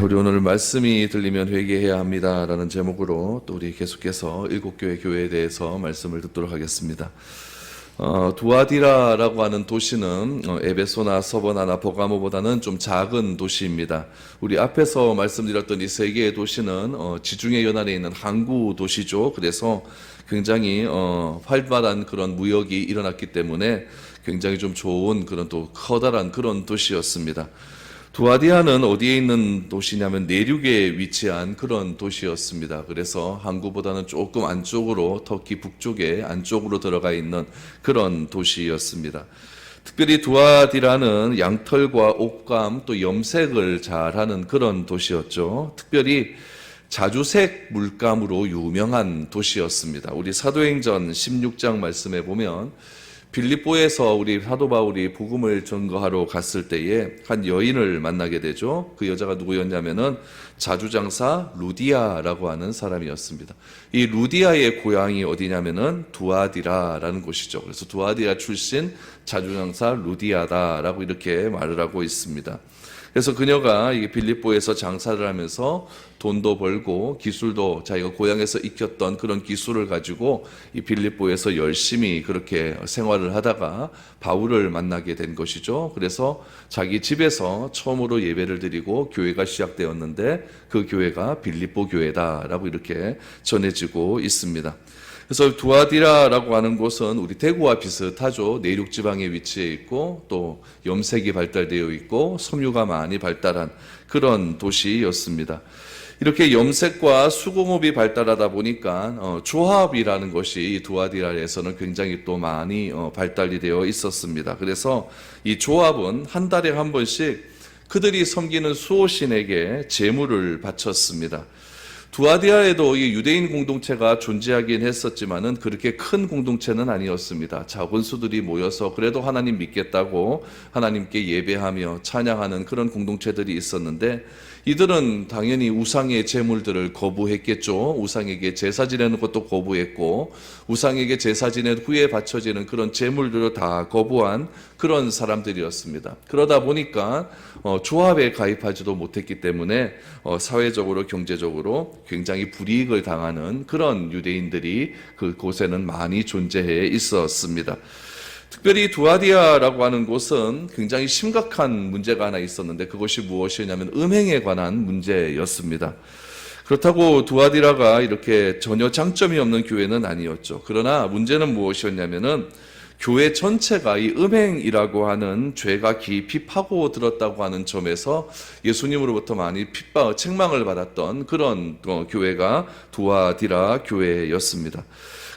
우리 오늘 말씀이 들리면 회개해야 합니다라는 제목으로 또 우리 계속해서 일곱 교회에 대해서 말씀을 듣도록 하겠습니다. 두아디라라고 하는 도시는 에베소나 서버나나 버가모보다는 좀 작은 도시입니다. 우리 앞에서 말씀드렸던 이 세 개의 도시는 지중해 연안에 있는 항구 도시죠. 그래서 굉장히 활발한 그런 무역이 일어났기 때문에 굉장히 좀 좋은 그런 또 커다란 그런 도시였습니다. 두아디아는 어디에 있는 도시냐면 내륙에 위치한 그런 도시였습니다. 그래서 항구보다는 조금 안쪽으로, 터키 북쪽에 안쪽으로 들어가 있는 그런 도시였습니다. 특별히 두아디라는 양털과 옷감 또 염색을 잘하는 그런 도시였죠. 특별히 자주색 물감으로 유명한 도시였습니다. 우리 사도행전 16장 말씀에 보면 빌립보에서 우리 사도 바울이 복음을 전거하러 갔을 때에 한 여인을 만나게 되죠. 그 여자가 누구였냐면은 자주장사 루디아라고 하는 사람이었습니다. 이 루디아의 고향이 어디냐면은 두아디라라는 곳이죠. 그래서 두아디라 출신 자주장사 루디아다라고 이렇게 말을 하고 있습니다. 그래서 그녀가 이 빌립보에서 장사를 하면서 돈도 벌고 기술도 자기가 고향에서 익혔던 그런 기술을 가지고 이 빌립보에서 열심히 그렇게 생활을 하다가 바울을 만나게 된 것이죠. 그래서 자기 집에서 처음으로 예배를 드리고 교회가 시작되었는데 그 교회가 빌립보 교회다라고 이렇게 전해지고 있습니다. 그래서 두아디라라고 하는 곳은 우리 대구와 비슷하죠. 내륙 지방에 위치해 있고 또 염색이 발달되어 있고 섬유가 많이 발달한 그런 도시였습니다. 이렇게 염색과 수공업이 발달하다 보니까 조합이라는 것이 이 두아디라에서는 굉장히 또 많이 발달이 되어 있었습니다. 그래서 이 조합은 한 달에 한 번씩 그들이 섬기는 수호신에게 제물을 바쳤습니다. 두아디아에도 이 유대인 공동체가 존재하긴 했었지만은 그렇게 큰 공동체는 아니었습니다. 작은 수들이 모여서 그래도 하나님 믿겠다고 하나님께 예배하며 찬양하는 그런 공동체들이 있었는데 이들은 당연히 우상의 제물들을 거부했겠죠. 우상에게 제사 지내는 것도 거부했고 우상에게 제사 지낸 후에 바쳐지는 그런 제물들을 다 거부한 그런 사람들이었습니다. 그러다 보니까 조합에 가입하지도 못했기 때문에 사회적으로 경제적으로 굉장히 불이익을 당하는 그런 유대인들이 그곳에는 많이 존재해 있었습니다. 특별히 두아디아라고 하는 곳은 굉장히 심각한 문제가 하나 있었는데 그것이 무엇이냐면 음행에 관한 문제였습니다. 그렇다고 두아디라가 이렇게 전혀 장점이 없는 교회는 아니었죠. 그러나 문제는 무엇이었냐면은 교회 전체가 이 음행이라고 하는 죄가 깊이 파고들었다고 하는 점에서 예수님으로부터 많이 책망을 받았던 그런 교회가 두아디라 교회였습니다.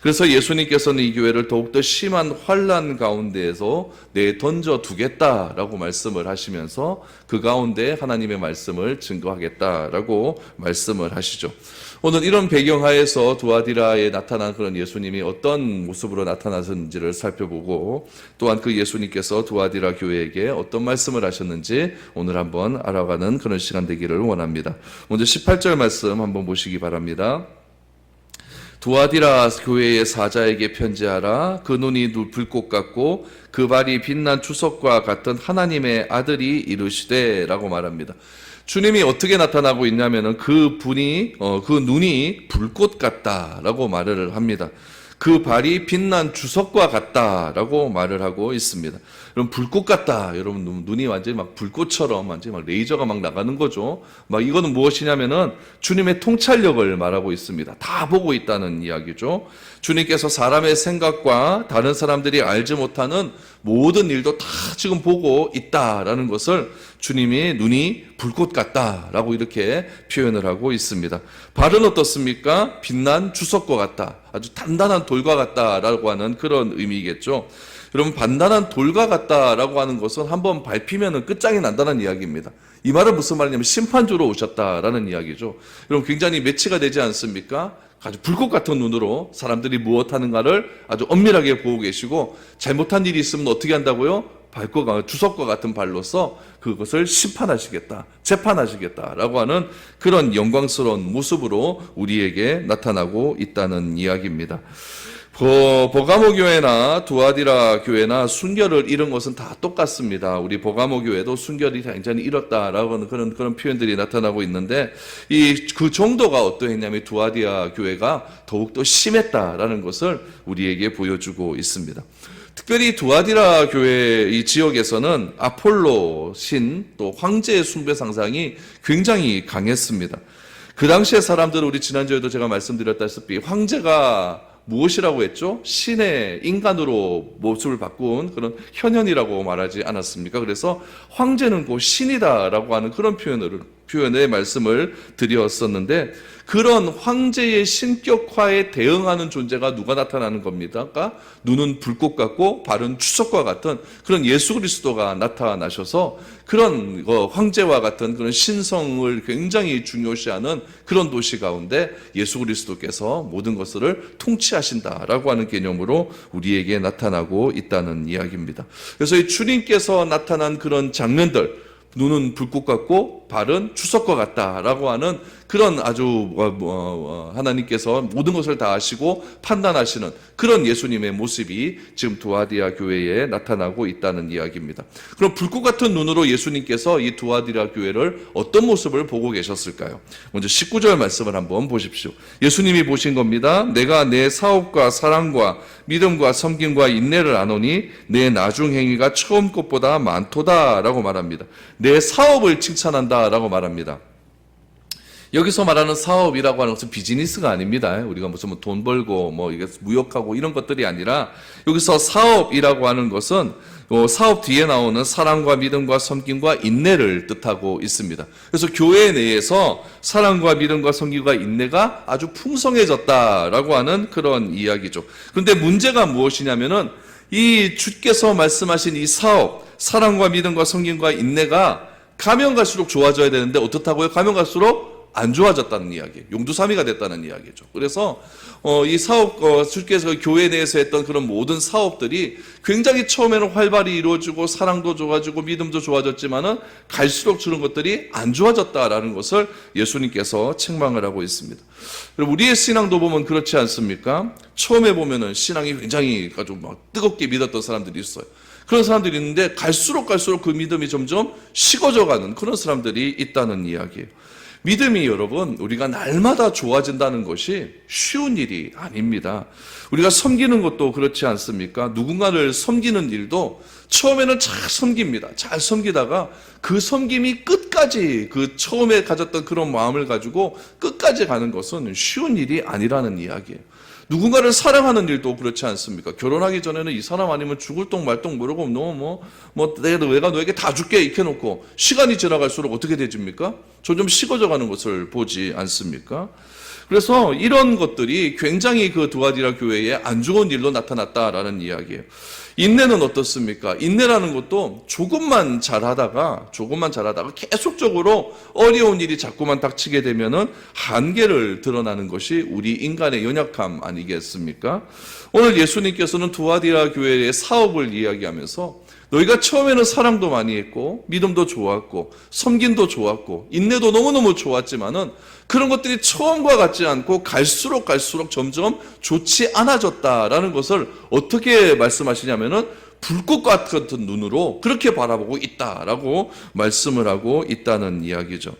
그래서 예수님께서는 이 교회를 더욱더 심한 환난 가운데에서 내던져 두겠다라고 말씀을 하시면서 그 가운데 하나님의 말씀을 증거하겠다라고 말씀을 하시죠. 오늘 이런 배경하에서 두아디라에 나타난 그런 예수님이 어떤 모습으로 나타나셨는지를 살펴보고 또한 그 예수님께서 두아디라 교회에게 어떤 말씀을 하셨는지 오늘 한번 알아가는 그런 시간 되기를 원합니다. 먼저 18절 말씀 한번 보시기 바랍니다. 두아디라 교회의 사자에게 편지하라. 그 눈이 불꽃 같고 그 발이 빛난 주석과 같은 하나님의 아들이 이르시되 라고 말합니다. 주님이 어떻게 나타나고 있냐면은 그 눈이 불꽃 같다라고 말을 합니다. 그 발이 빛난 주석과 같다라고 말을 하고 있습니다. 여러분 불꽃 같다. 여러분 눈이 완전히 막 불꽃처럼 완전히 막 레이저가 막 나가는 거죠. 막 이거는 무엇이냐면은 주님의 통찰력을 말하고 있습니다. 다 보고 있다는 이야기죠. 주님께서 사람의 생각과 다른 사람들이 알지 못하는 모든 일도 다 지금 보고 있다라는 것을 주님의 눈이 불꽃 같다라고 이렇게 표현을 하고 있습니다. 발은 어떻습니까? 빛난 주석과 같다. 아주 단단한 돌과 같다라고 하는 그런 의미겠죠. 여러분 단단한 돌과 같다라고 하는 것은 한번 밟히면 끝장이 난다는 이야기입니다. 이 말은 무슨 말이냐면 심판주로 오셨다라는 이야기죠. 여러분 굉장히 매치가 되지 않습니까? 아주 불꽃 같은 눈으로 사람들이 무엇하는가를 아주 엄밀하게 보고 계시고 잘못한 일이 있으면 어떻게 한다고요? 주석과 같은 발로서 그것을 심판하시겠다, 재판하시겠다라고 하는 그런 영광스러운 모습으로 우리에게 나타나고 있다는 이야기입니다. 보가모 교회나 두아디라 교회나 순결을 잃은 것은 다 똑같습니다. 우리 보가모 교회도 순결이 굉장히 잃었다라고 하는 그런 표현들이 나타나고 있는데, 그 정도가 어떠했냐면 두아디라 교회가 더욱더 심했다라는 것을 우리에게 보여주고 있습니다. 특별히 두아디라 교회 이 지역에서는 아폴로 신 또 황제의 숭배 상상이 굉장히 강했습니다. 그 당시의 사람들은 우리 지난주에도 제가 말씀드렸다시피 황제가 무엇이라고 했죠? 신의 인간으로 모습을 바꾼 그런 현현이라고 말하지 않았습니까? 그래서 황제는 곧 신이다라고 하는 그런 표현의 말씀을 드렸었는데, 그런 황제의 신격화에 대응하는 존재가 누가 나타나는 겁니다. 그러니까 눈은 불꽃 같고 발은 추석과 같은 그런 예수 그리스도가 나타나셔서 그런 황제와 같은 그런 신성을 굉장히 중요시하는 그런 도시 가운데 예수 그리스도께서 모든 것을 통치하신다라고 하는 개념으로 우리에게 나타나고 있다는 이야기입니다. 그래서 이 주님께서 나타난 그런 장면들, 눈은 불꽃 같고 발은 추석과 같다라고 하는 그런 아주 하나님께서 모든 것을 다 아시고 판단하시는 그런 예수님의 모습이 지금 두아디라 교회에 나타나고 있다는 이야기입니다. 그럼 불꽃 같은 눈으로 예수님께서 이 두아디라 교회를 어떤 모습을 보고 계셨을까요? 먼저 19절 말씀을 한번 보십시오. 예수님이 보신 겁니다. 내가 내 사업과 사랑과 믿음과 섬김과 인내를 아노니 내 나중 행위가 처음 것보다 많도다라고 말합니다. 내 사업을 칭찬한다라고 말합니다. 여기서 말하는 사업이라고 하는 것은 비즈니스가 아닙니다. 우리가 무슨 돈 벌고 이게 무역하고 이런 것들이 아니라, 여기서 사업이라고 하는 것은 사업 뒤에 나오는 사랑과 믿음과 섬김과 인내를 뜻하고 있습니다. 그래서 교회 내에서 사랑과 믿음과 섬김과 인내가 아주 풍성해졌다라고 하는 그런 이야기죠. 그런데 문제가 무엇이냐면은 이 주께서 말씀하신 이 사업, 사랑과 믿음과 섬김과 인내가 가면 갈수록 좋아져야 되는데 어떻다고요? 가면 갈수록 안 좋아졌다는 이야기, 용두사미가 됐다는 이야기죠. 그래서 이 사업, 주께서 교회 내에서 했던 그런 모든 사업들이 굉장히 처음에는 활발히 이루어지고 사랑도 좋아지고 믿음도 좋아졌지만은 갈수록 저런 것들이 안 좋아졌다라는 것을 예수님께서 책망을 하고 있습니다. 그리고 우리의 신앙도 보면 그렇지 않습니까? 처음에 보면은 신앙이 굉장히 아주 뜨겁게 믿었던 사람들이 있어요. 그런 사람들이 있는데 갈수록 그 믿음이 점점 식어져가는 그런 사람들이 있다는 이야기예요. 믿음이 여러분, 우리가 날마다 좋아진다는 것이 쉬운 일이 아닙니다. 우리가 섬기는 것도 그렇지 않습니까? 누군가를 섬기는 일도 처음에는 잘 섬깁니다. 잘 섬기다가 그 섬김이 끝까지 그 처음에 가졌던 그런 마음을 가지고 끝까지 가는 것은 쉬운 일이 아니라는 이야기예요. 누군가를 사랑하는 일도 그렇지 않습니까? 결혼하기 전에는 이 사람 아니면 죽을 똥 말 똥 모르고 내가 너에게 다 줄게 이렇게 놓고 시간이 지나갈수록 어떻게 되집니까? 점점 식어져 가는 것을 보지 않습니까? 그래서 이런 것들이 굉장히 그 두아디라 교회에 안 좋은 일로 나타났다라는 이야기예요. 인내는 어떻습니까? 인내라는 것도 조금만 잘하다가 계속적으로 어려운 일이 자꾸만 닥치게 되면은 한계를 드러나는 것이 우리 인간의 연약함 아니겠습니까? 오늘 예수님께서는 두아디라 교회의 사업을 이야기하면서 너희가 처음에는 사랑도 많이 했고 믿음도 좋았고 섬김도 좋았고 인내도 너무너무 좋았지만은 그런 것들이 처음과 같지 않고 갈수록 점점 좋지 않아졌다라는 것을 어떻게 말씀하시냐면은 불꽃 같은 눈으로 그렇게 바라보고 있다라고 말씀을 하고 있다는 이야기죠.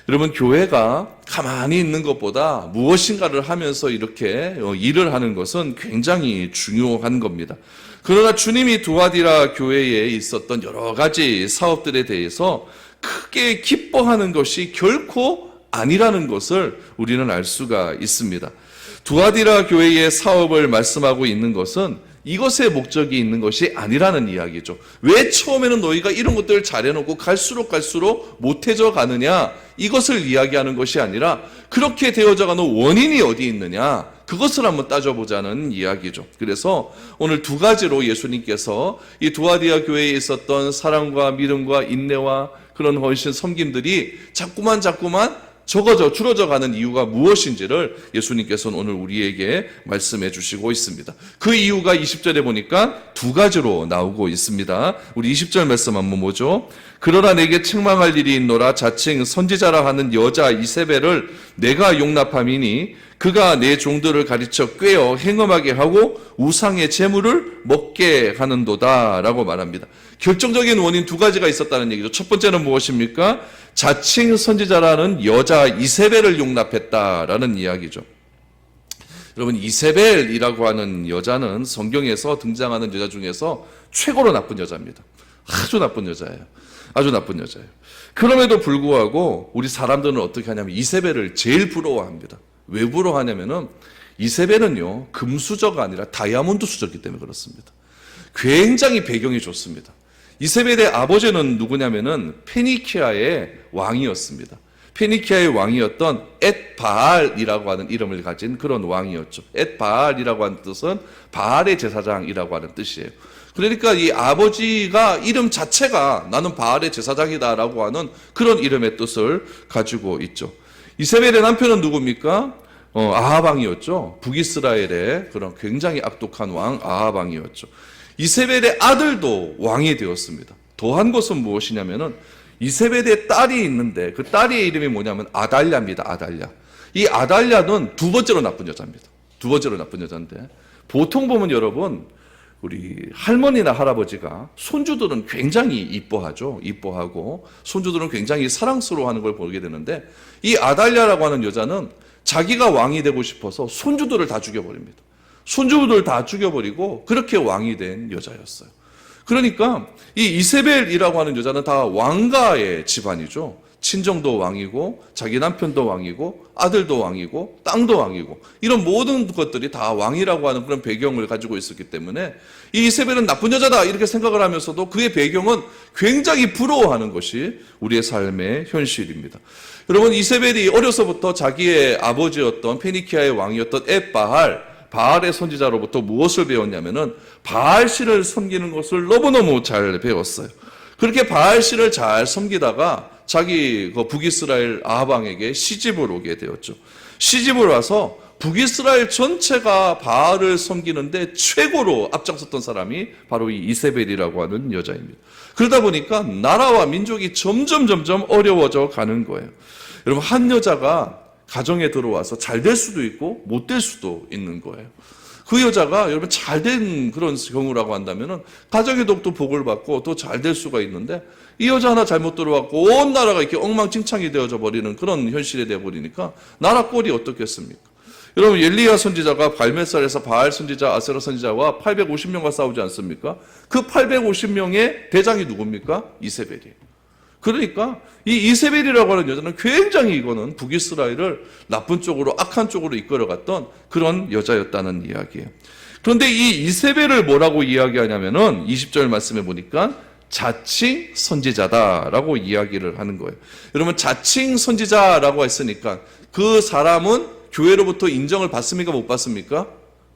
여러분, 교회가 가만히 있는 것보다 무엇인가를 하면서 이렇게 일을 하는 것은 굉장히 중요한 겁니다. 그러나 주님이 두아디라 교회에 있었던 여러 가지 사업들에 대해서 크게 기뻐하는 것이 결코 아니라는 것을 우리는 알 수가 있습니다. 두아디라 교회의 사업을 말씀하고 있는 것은 이것의 목적이 있는 것이 아니라는 이야기죠. 왜 처음에는 너희가 이런 것들을 잘해놓고 갈수록 못해져 가느냐, 이것을 이야기하는 것이 아니라 그렇게 되어져가는 원인이 어디 있느냐, 그것을 한번 따져보자는 이야기죠. 그래서 오늘 두 가지로 예수님께서 이 두아디라 교회에 있었던 사랑과 믿음과 인내와 그런 헌신 섬김들이 자꾸만 줄어져 가는 이유가 무엇인지를 예수님께서는 오늘 우리에게 말씀해 주시고 있습니다. 그 이유가 20절에 보니까 두 가지로 나오고 있습니다. 우리 20절 말씀 한번 보죠. 그러나 내게 책망할 일이 있노라. 자칭 선지자라 하는 여자 이세벨을 내가 용납함이니 그가 내 종들을 가르쳐 꾀어 행음하게 하고 우상의 제물을 먹게 하는도다 라고 말합니다. 결정적인 원인 두 가지가 있었다는 얘기죠. 첫 번째는 무엇입니까? 자칭 선지자라는 여자 이세벨을 용납했다라는 이야기죠. 여러분, 이세벨이라고 하는 여자는 성경에서 등장하는 여자 중에서 최고로 나쁜 여자입니다. 아주 나쁜 여자예요. 아주 나쁜 여자예요. 그럼에도 불구하고 우리 사람들은 어떻게 하냐면 이세벨을 제일 부러워합니다. 왜 부러워하냐면은 이세벨은요, 금수저가 아니라 다이아몬드 수저이기 때문에 그렇습니다. 굉장히 배경이 좋습니다. 이세벨의 아버지는 누구냐면은 페니키아의 왕이었습니다. 페니키아의 왕이었던 엣바알이라고 하는 이름을 가진 그런 왕이었죠. 엣바알이라고 하는 뜻은 바알의 제사장이라고 하는 뜻이에요. 그러니까 이 아버지가 이름 자체가 나는 바알의 제사장이다라고 하는 그런 이름의 뜻을 가지고 있죠. 이세벨의 남편은 누굽니까? 아합왕이었죠. 북이스라엘의 그런 굉장히 악독한 왕 아합왕이었죠. 이세벨의 아들도 왕이 되었습니다. 더한 것은 무엇이냐면은 이세벨의 딸이 있는데 그 딸의 이름이 뭐냐면 아달랴입니다. 아달랴. 이 아달랴는 두 번째로 나쁜 여자입니다. 두 번째로 나쁜 여자인데 보통 보면 여러분 우리 할머니나 할아버지가 손주들은 굉장히 이뻐하죠. 이뻐하고 손주들은 굉장히 사랑스러워하는 걸 보게 되는데 이 아달랴라고 하는 여자는 자기가 왕이 되고 싶어서 손주들을 다 죽여버립니다. 손주들 다 죽여버리고 그렇게 왕이 된 여자였어요. 그러니까 이 이세벨이라고 하는 여자는 다 왕가의 집안이죠. 친정도 왕이고 자기 남편도 왕이고 아들도 왕이고 땅도 왕이고 이런 모든 것들이 다 왕이라고 하는 그런 배경을 가지고 있었기 때문에 이 이세벨은 나쁜 여자다 이렇게 생각을 하면서도 그의 배경은 굉장히 부러워하는 것이 우리의 삶의 현실입니다. 여러분, 이세벨이 어려서부터 자기의 아버지였던 페니키아의 왕이었던 바알의 선지자로부터 무엇을 배웠냐면은 바알신을 섬기는 것을 너무너무 잘 배웠어요. 그렇게 바알신을 잘 섬기다가 자기 북이스라엘 아합왕에게 시집을 오게 되었죠. 시집을 와서 북이스라엘 전체가 바알을 섬기는데 최고로 앞장섰던 사람이 바로 이 이세벨이라고 하는 여자입니다. 그러다 보니까 나라와 민족이 점점 어려워져 가는 거예요. 여러분, 한 여자가 가정에 들어와서 잘 될 수도 있고 못 될 수도 있는 거예요. 그 여자가 여러분 잘 된 그런 경우라고 한다면은 가정에도 또 복을 받고 또 잘 될 수가 있는데 이 여자 하나 잘못 들어왔고 온 나라가 이렇게 엉망진창이 되어져 버리는 그런 현실이 되어 버리니까 나라 꼴이 어떻겠습니까? 여러분, 엘리야 선지자가 발메살에서 바알 선지자, 아세라 선지자와 850명과 싸우지 않습니까? 그 850명의 대장이 누굽니까? 이세벨이에요. 그러니까 이 이세벨이라고 하는 여자는 굉장히 이거는 북이스라엘을 나쁜 쪽으로 악한 쪽으로 이끌어갔던 그런 여자였다는 이야기예요. 그런데 이 이세벨을 뭐라고 이야기하냐면은 20절 말씀에 보니까 자칭 선지자다라고 이야기를 하는 거예요. 여러분, 자칭 선지자라고 했으니까 그 사람은 교회로부터 인정을 받습니까? 못 받습니까?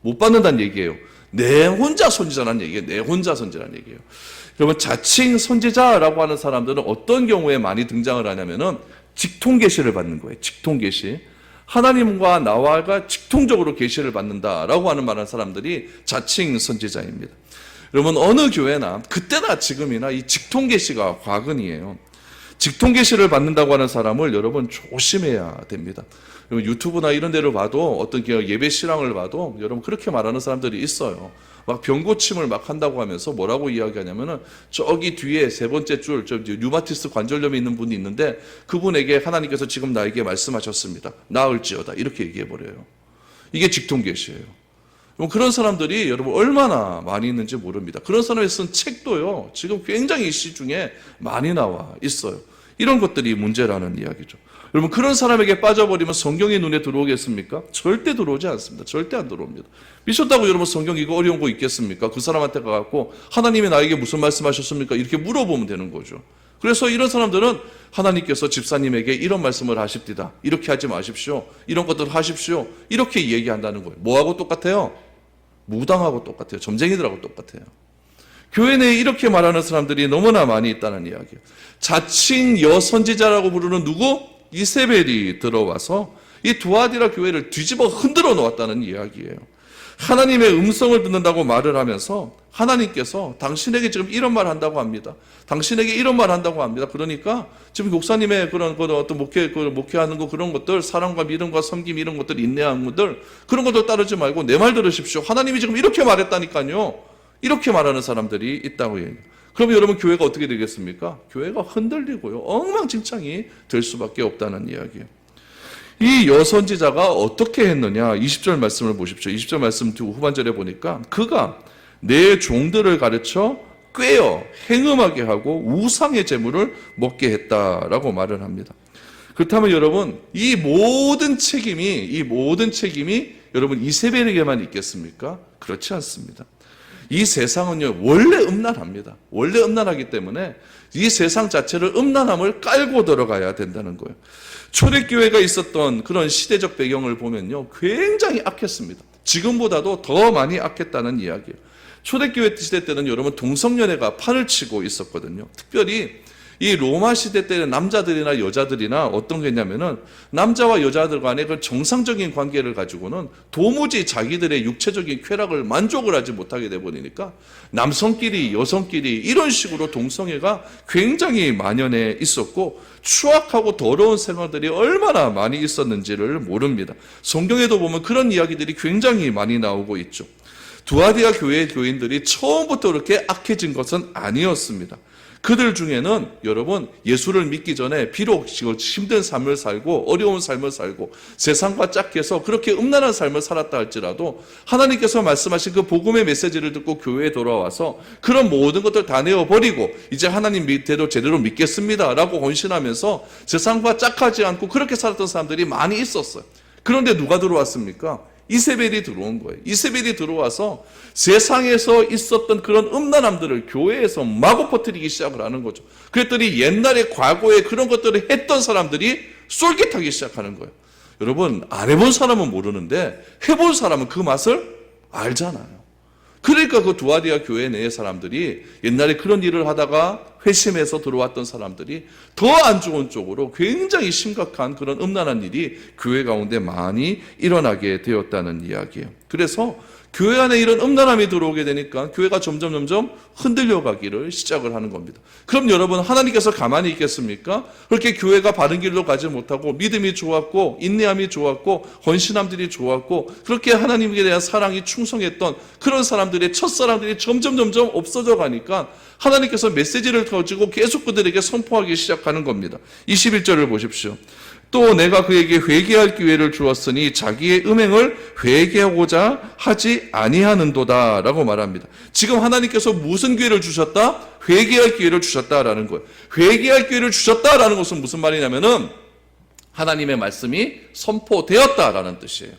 못 받는다는 얘기예요. 내 혼자 선지자라는 얘기예요. 내 혼자 선지자라는 얘기예요. 여러분, 자칭 선지자라고 하는 사람들은 어떤 경우에 많이 등장을 하냐면은 직통 계시를 받는 거예요. 직통 계시. 하나님과 나와가 직통적으로 계시를 받는다라고 하는 말하는 사람들이 자칭 선지자입니다. 여러분, 어느 교회나 그때나 지금이나 이 직통 계시가 과근이에요. 직통 계시를 받는다고 하는 사람을 여러분 조심해야 됩니다. 유튜브나 이런 데를 봐도 어떤 예배 실황을 봐도 여러분 그렇게 말하는 사람들이 있어요. 막 병고침을 막 한다고 하면서 뭐라고 이야기하냐면은 저기 뒤에 세 번째 줄 류마티스 관절염이 있는 분이 있는데 그분에게 하나님께서 지금 나에게 말씀하셨습니다. 나을지어다. 이렇게 얘기해 버려요. 이게 직통 계시예요. 그런 사람들이 여러분 얼마나 많이 있는지 모릅니다. 그런 사람이 쓴 책도요, 지금 굉장히 시중에 많이 나와 있어요. 이런 것들이 문제라는 이야기죠. 여러분, 그런 사람에게 빠져버리면 성경이 눈에 들어오겠습니까? 절대 들어오지 않습니다. 절대 안 들어옵니다. 미쳤다고 여러분 성경 이거 어려운 거 있겠습니까? 그 사람한테 가갖고 하나님이 나에게 무슨 말씀하셨습니까? 이렇게 물어보면 되는 거죠. 그래서 이런 사람들은 하나님께서 집사님에게 이런 말씀을 하십니다. 이렇게 하지 마십시오. 이런 것들을 하십시오. 이렇게 얘기한다는 거예요. 뭐하고 똑같아요? 무당하고 똑같아요. 점쟁이들하고 똑같아요. 교회 내에 이렇게 말하는 사람들이 너무나 많이 있다는 이야기예요. 자칭 여선지자라고 부르는 누구? 이세벨이 들어와서 이 두아디라 교회를 뒤집어 흔들어 놓았다는 이야기예요. 하나님의 음성을 듣는다고 말을 하면서 하나님께서 당신에게 지금 이런 말 한다고 합니다. 당신에게 이런 말 한다고 합니다. 그러니까 지금 목사님의 그런 어떤 목회하는 거 그런 것들, 사랑과 믿음과 섬김 이런 것들, 인내하는 것들, 그런 것들 따르지 말고 내 말 들으십시오. 하나님이 지금 이렇게 말했다니까요. 이렇게 말하는 사람들이 있다고 얘기해요. 그럼 여러분 교회가 어떻게 되겠습니까? 교회가 흔들리고요. 엉망진창이 될 수밖에 없다는 이야기예요. 이 여선지자가 어떻게 했느냐? 20절 말씀을 보십시오. 20절 말씀 뒤 후반절에 보니까 그가 내 종들을 가르쳐 꾀어 행음하게 하고 우상의 제물을 먹게 했다라고 말을 합니다. 그렇다면 여러분 이 모든 책임이 여러분 이세벨에게만 있겠습니까? 그렇지 않습니다. 이 세상은요 원래 음란합니다. 원래 음란하기 때문에 이 세상 자체를 음란함을 깔고 들어가야 된다는 거예요. 초대교회가 있었던 그런 시대적 배경을 보면요 굉장히 악했습니다. 지금보다도 더 많이 악했다는 이야기예요. 초대교회 시대 때는 여러분 동성연애가 판을 치고 있었거든요. 특별히 이 로마 시대 때는 남자들이나 여자들이나 어떤 게 있냐면은 남자와 여자들 간의 그 정상적인 관계를 가지고는 도무지 자기들의 육체적인 쾌락을 만족을 하지 못하게 돼 버리니까 남성끼리 여성끼리 이런 식으로 동성애가 굉장히 만연해 있었고 추악하고 더러운 생활들이 얼마나 많이 있었는지를 모릅니다. 성경에도 보면 그런 이야기들이 굉장히 많이 나오고 있죠. 두아디아 교회의 교인들이 처음부터 그렇게 악해진 것은 아니었습니다. 그들 중에는 여러분 예수를 믿기 전에 비록 힘든 삶을 살고 어려운 삶을 살고 세상과 짝해서 그렇게 음란한 삶을 살았다 할지라도 하나님께서 말씀하신 그 복음의 메시지를 듣고 교회에 돌아와서 그런 모든 것들 다 내어버리고 이제 하나님 밑대로 제대로 믿겠습니다 라고 헌신하면서 세상과 짝하지 않고 그렇게 살았던 사람들이 많이 있었어요. 그런데 누가 들어왔습니까? 이세벨이 들어온 거예요. 이세벨이 들어와서 세상에서 있었던 그런 음란함들을 교회에서 마구 퍼뜨리기 시작을 하는 거죠. 그랬더니 옛날에 과거에 그런 것들을 했던 사람들이 쏠깃하기 시작하는 거예요. 여러분 안 해본 사람은 모르는데 해본 사람은 그 맛을 알잖아요. 그러니까 그 두아디아 교회 내의 사람들이 옛날에 그런 일을 하다가 회심해서 들어왔던 사람들이 더 안 좋은 쪽으로 굉장히 심각한 그런 음란한 일이 교회 가운데 많이 일어나게 되었다는 이야기예요. 그래서 교회 안에 이런 음란함이 들어오게 되니까 교회가 점점 흔들려 가기를 시작을 하는 겁니다. 그럼 여러분 하나님께서 가만히 있겠습니까? 그렇게 교회가 바른 길로 가지 못하고 믿음이 좋았고 인내함이 좋았고 헌신함들이 좋았고 그렇게 하나님께 대한 사랑이 충성했던 그런 사람들의 첫사랑들이 점점 없어져 가니까 하나님께서 메시지를 가지고 계속 그들에게 선포하기 시작하는 겁니다. 21절을 보십시오. 또 내가 그에게 회개할 기회를 주었으니 자기의 음행을 회개하고자 하지 아니하는도다 라고 말합니다. 지금 하나님께서 무슨 기회를 주셨다? 회개할 기회를 주셨다라는 거예요. 회개할 기회를 주셨다라는 것은 무슨 말이냐면은 하나님의 말씀이 선포되었다라는 뜻이에요.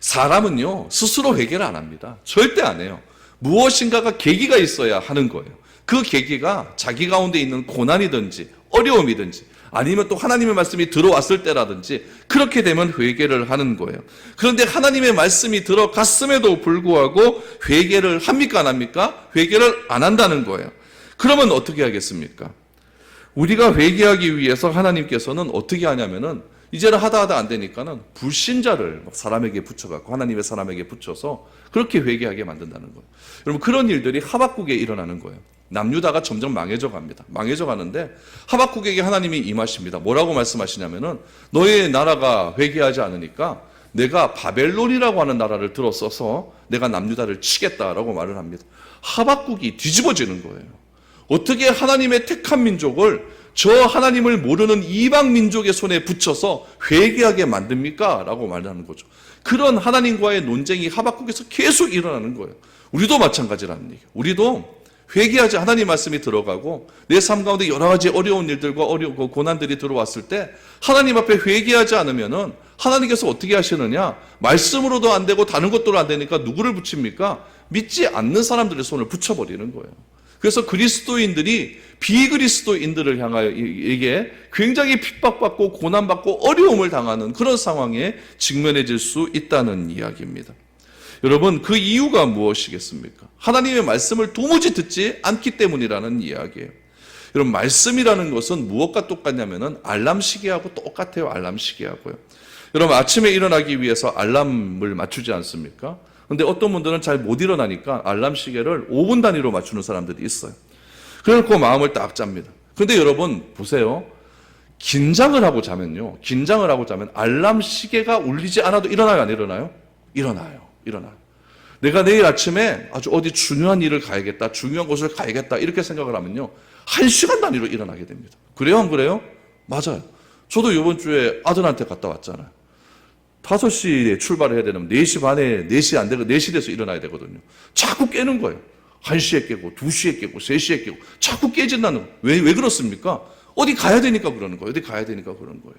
사람은요 스스로 회개를 안 합니다. 절대 안 해요. 무엇인가가 계기가 있어야 하는 거예요. 그 계기가 자기 가운데 있는 고난이든지 어려움이든지 아니면 또 하나님의 말씀이 들어왔을 때라든지 그렇게 되면 회개를 하는 거예요. 그런데 하나님의 말씀이 들어갔음에도 불구하고 회개를 합니까 안 합니까? 회개를 안 한다는 거예요. 그러면 어떻게 하겠습니까? 우리가 회개하기 위해서 하나님께서는 어떻게 하냐면은 이제는 하다 안 되니까는 불신자를 사람에게 붙여갖고 하나님의 사람에게 붙여서 그렇게 회개하게 만든다는 거예요. 여러분 그런 일들이 하박국에 일어나는 거예요. 남유다가 점점 망해져 갑니다. 망해져 가는데 하박국에게 하나님이 임하십니다. 뭐라고 말씀하시냐면은 너의 나라가 회개하지 않으니까 내가 바벨론이라고 하는 나라를 들어서서 내가 남유다를 치겠다라고 말을 합니다. 하박국이 뒤집어지는 거예요. 어떻게 하나님의 택한 민족을 저 하나님을 모르는 이방 민족의 손에 붙여서 회개하게 만듭니까? 라고 말하는 거죠. 그런 하나님과의 논쟁이 하박국에서 계속 일어나는 거예요. 우리도 마찬가지라는 얘기예요. 우리도 회개하지 하나님 말씀이 들어가고 내 삶 가운데 여러 가지 어려운 일들과 고난들이 들어왔을 때 하나님 앞에 회개하지 않으면은 하나님께서 어떻게 하시느냐? 말씀으로도 안 되고 다른 것도 안 되니까 누구를 붙입니까? 믿지 않는 사람들의 손을 붙여버리는 거예요. 그래서 그리스도인들이 비그리스도인들을 향하여 이게 굉장히 핍박받고 고난받고 어려움을 당하는 그런 상황에 직면해질 수 있다는 이야기입니다. 여러분 그 이유가 무엇이겠습니까? 하나님의 말씀을 도무지 듣지 않기 때문이라는 이야기예요. 여러분, 말씀이라는 것은 무엇과 똑같냐면은 알람 시계하고 똑같아요. 알람 시계하고요. 여러분, 아침에 일어나기 위해서 알람을 맞추지 않습니까? 근데 어떤 분들은 잘 못 일어나니까 알람 시계를 5분 단위로 맞추는 사람들이 있어요. 그래놓고 마음을 딱 잡니다. 근데 여러분 보세요. 긴장을 하고 자면요. 긴장을 하고 자면 알람 시계가 울리지 않아도 일어나요, 안 일어나요? 일어나요. 내가 내일 아침에 아주 어디 중요한 일을 가야겠다, 중요한 곳을 가야겠다, 이렇게 생각을 하면요. 1시간 단위로 일어나게 됩니다. 그래요, 안 그래요? 맞아요. 저도 이번 주에 아들한테 갔다 왔잖아요. 5시에 출발을 해야 되면 4시 반에, 4시 안 되고 4시 돼서 일어나야 되거든요. 자꾸 깨는 거예요. 1시에 깨고, 2시에 깨고, 3시에 깨고, 자꾸 깨진다는 거예요. 왜 그렇습니까? 어디 가야 되니까 그러는 거예요. 어디 가야 되니까 그러는 거예요.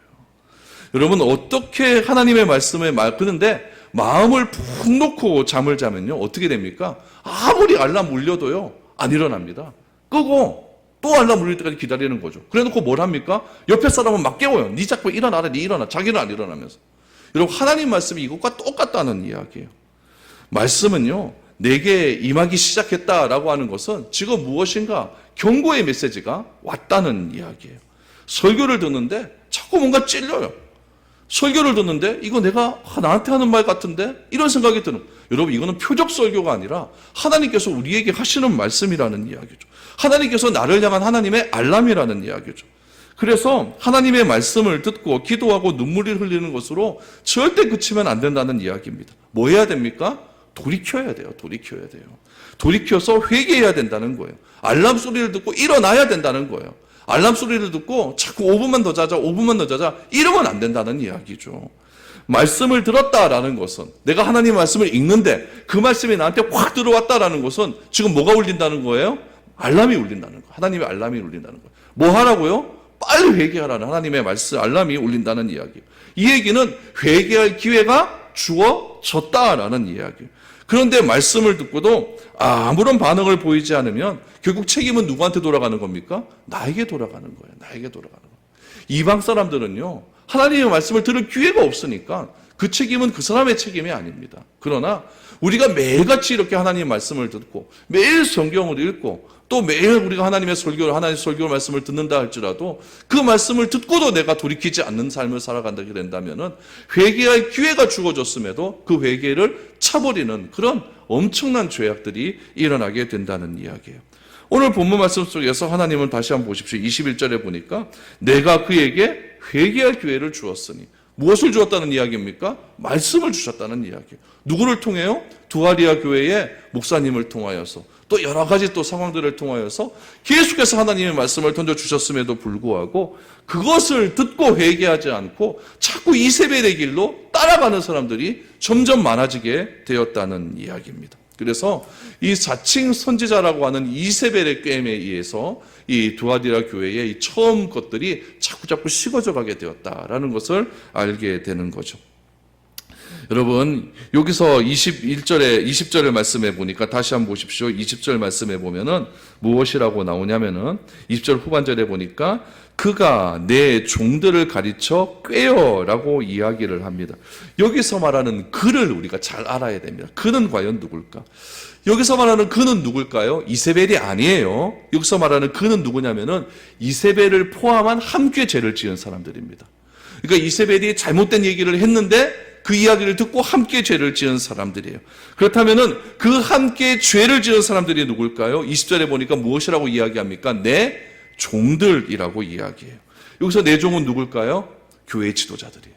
여러분, 어떻게 하나님의 말씀에 그런데 마음을 푹 놓고 잠을 자면요. 어떻게 됩니까? 아무리 알람 울려도요. 안 일어납니다. 끄고 또 알람 울릴 때까지 기다리는 거죠. 그래 놓고 뭘 합니까? 옆에 사람은 막 깨워요. 니 자꾸 일어나라, 니 일어나. 자기는 안 일어나면서. 여러분, 하나님 말씀이 이것과 똑같다는 이야기예요. 말씀은요. 내게 임하기 시작했다라고 하는 것은 지금 무엇인가 경고의 메시지가 왔다는 이야기예요. 설교를 듣는데 자꾸 뭔가 찔려요. 설교를 듣는데 이거 내가 나한테 하는 말 같은데 이런 생각이 드는. 여러분, 이거는 표적 설교가 아니라 하나님께서 우리에게 하시는 말씀이라는 이야기죠. 하나님께서 나를 향한 하나님의 알람이라는 이야기죠. 그래서 하나님의 말씀을 듣고 기도하고 눈물을 흘리는 것으로 절대 그치면 안 된다는 이야기입니다. 뭐 해야 됩니까? 돌이켜야 돼요. 돌이켜서 회개해야 된다는 거예요. 알람 소리를 듣고 일어나야 된다는 거예요. 알람 소리를 듣고 자꾸 5분만 더 자자 이러면 안 된다는 이야기죠. 말씀을 들었다라는 것은, 내가 하나님의 말씀을 읽는데 그 말씀이 나한테 확 들어왔다라는 것은 지금 뭐가 울린다는 거예요? 알람이 울린다는 거예요. 하나님의 알람이 울린다는 거예요. 뭐 하라고요? 빨리 회개하라는 하나님의 말씀, 알람이 울린다는 이야기예요. 이 얘기는 회개할 기회가 주어졌다라는 이야기예요. 그런데 말씀을 듣고도 아무런 반응을 보이지 않으면 결국 책임은 누구한테 돌아가는 겁니까? 나에게 돌아가는 거예요. 이방 사람들은요, 하나님의 말씀을 들을 기회가 없으니까 그 책임은 그 사람의 책임이 아닙니다. 그러나 우리가 매일같이 이렇게 하나님의 말씀을 듣고 매일 성경을 읽고 또 매일 우리가 하나님의 설교 말씀을 듣는다 할지라도 그 말씀을 듣고도 내가 돌이키지 않는 삶을 살아간다게 된다면은 회개할 기회가 주어졌음에도 그 회개를 차버리는 그런 엄청난 죄악들이 일어나게 된다는 이야기예요. 오늘 본문 말씀 속에서 하나님은 다시 한번 보십시오. 21절에 보니까 내가 그에게 회개할 기회를 주었으니, 무엇을 주었다는 이야기입니까? 말씀을 주셨다는 이야기예요. 누구를 통해요? 두아리아 교회의 목사님을 통하여서, 또 여러 가지 또 상황들을 통하여서 계속해서 하나님의 말씀을 던져주셨음에도 불구하고 그것을 듣고 회개하지 않고 자꾸 이세벨의 길로 따라가는 사람들이 점점 많아지게 되었다는 이야기입니다. 그래서 이 자칭 선지자라고 하는 이세벨의 꾀임에 의해서 이 두아디라 교회의 이 처음 것들이 자꾸 식어져 가게 되었다라는 것을 알게 되는 거죠. 여러분, 여기서 20절의 말씀에 보니까 다시 한번 보십시오. 20절 말씀에 보면은 무엇이라고 나오냐면은 20절 후반절에 보니까 그가 내 종들을 가르쳐 꾀어라고 이야기를 합니다. 여기서 말하는 그를 우리가 잘 알아야 됩니다. 그는 과연 누굴까? 여기서 말하는 그는 누굴까요? 이세벨이 아니에요. 여기서 말하는 그는 누구냐면은 이세벨을 포함한 함께 죄를 지은 사람들입니다. 그러니까 이세벨이 잘못된 얘기를 했는데 그 이야기를 듣고 함께 죄를 지은 사람들이에요. 그렇다면은 그 함께 죄를 지은 사람들이 누굴까요? 20절에 보니까 무엇이라고 이야기합니까? 내 종들이라고 이야기해요. 여기서 내 종은 누굴까요? 교회 지도자들이에요.